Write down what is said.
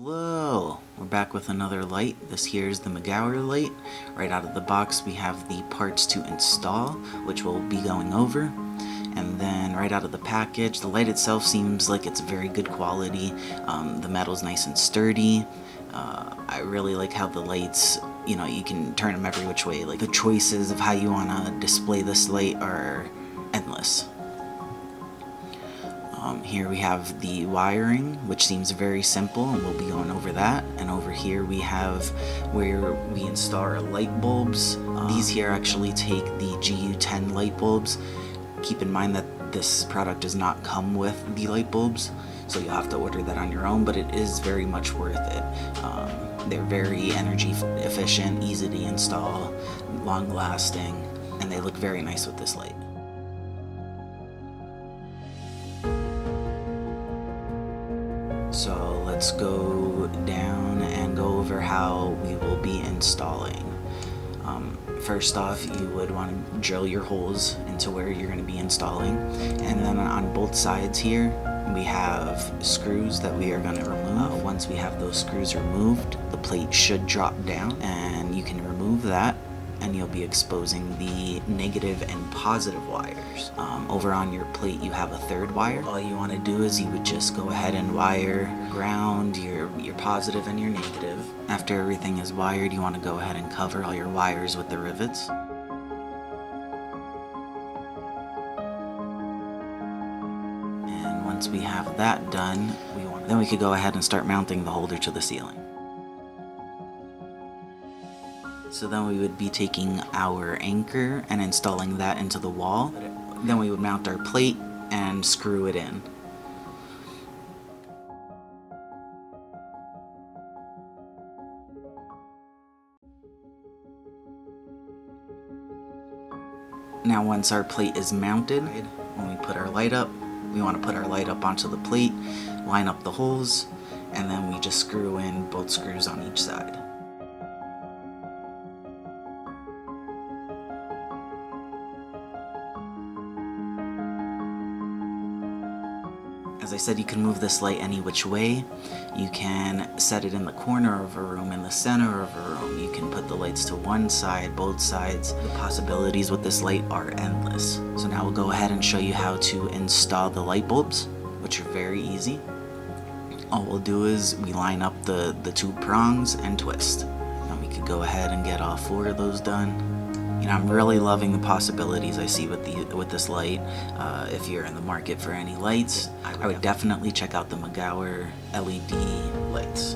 Hello, we're back with another light. This here is the Meigour light. Right out of the box we have the parts to install, which we'll be going over. And then right out of the package, the light itself seems like it's very good quality. The metal's nice and sturdy. I really like how the lights, you can turn them every which way. Like the choices of how you want to display this light are endless. Here we have the wiring, which seems very simple, and we'll be going over that. And over here we have where we install our light bulbs. These here actually take the GU10 light bulbs. Keep in mind that this product does not come with the light bulbs, so you'll have to order that on your own, but it is very much worth it. They're very energy efficient, easy to install, long lasting, and they look very nice with this light. So let's go down and go over how we will be installing. First off, you would want to drill your holes into where you're going to be installing, and then on both sides here we have screws that we are going to remove. Once we have those screws removed, the plate should drop down, and you can remove that, and you'll be exposing the negative and positive wires. Over on your plate you have a third wire. All you want to do is you would just go ahead and wire ground, your positive and your negative. After everything is wired, you want to go ahead and cover all your wires with the rivets. And once we have that done, then we could go ahead and start mounting the holder to the ceiling. So then we would be taking our anchor and installing that into the wall. Then we would mount our plate and screw it in. Now once our plate is mounted, when we put our light up, we want to put our light up onto the plate, line up the holes, and then we just screw in both screws on each side. As I said, you can move this light any which way. You can set it in the corner of a room, in the center of a room. You can put the lights to one side, both sides. The possibilities with this light are endless. So now we'll go ahead and show you how to install the light bulbs, which are very easy. All we'll do is we line up the two prongs and twist. And we could go ahead and get all 4 of those done. I'm really loving the possibilities I see with this light. If you're in the market for any lights, I would definitely check out the Meigour LED lights.